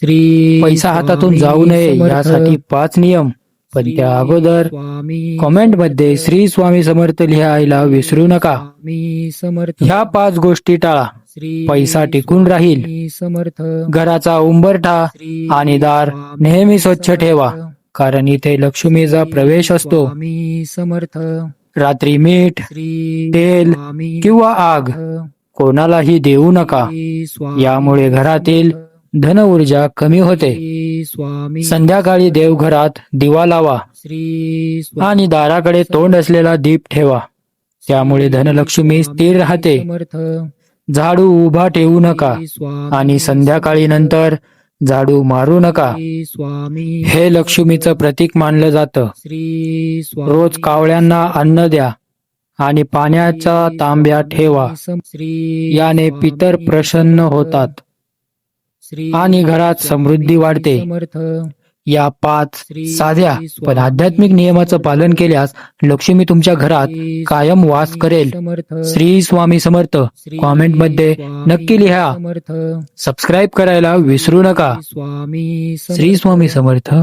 पैसा हातातून जाऊ नये यासाठी 5 नियम. पण त्या अगोदर कमेंट मध्ये श्री स्वामी समर्थ लिहायला विसरू नका. ह्या 5 गोष्टी टाळा. पैसा टिकून राहील. घराचा उंबरठा आणि दार नेहमी स्वच्छ ठेवा, कारण इथे लक्ष्मीचा प्रवेश असतो. रात्री मीठ, तेल किंवा आग कोणालाही देऊ नका. यामुळे घरातील धन ऊर्जा कमी होते. संध्याकाळी देवघरात दिवा लावा आणि दाराकडे तोंड असलेला दीप ठेवा. त्यामुळे धनलक्ष्मी स्थिर राहते. झाडू उभा ठेवू नका आणि संध्याकाळी नंतर झाडू मारू नका. हे लक्ष्मीचं प्रतीक मानलं जातं. रोज कावळ्यांना अन्न द्या आणि पाण्याचा तांब्या ठेवा. याने पितर प्रसन्न होतात आणि घरात समृद्धी वाढते. या 5 साध्या पण आध्यात्मिक नियमाचं पालन केल्यास लक्ष्मी तुमच्या घरात कायम वास करेल. श्री स्वामी समर्थ कॉमेंट मध्ये नक्की लिहा. सबस्क्राईब करायला विसरू नका. श्री स्वामी समर्थ.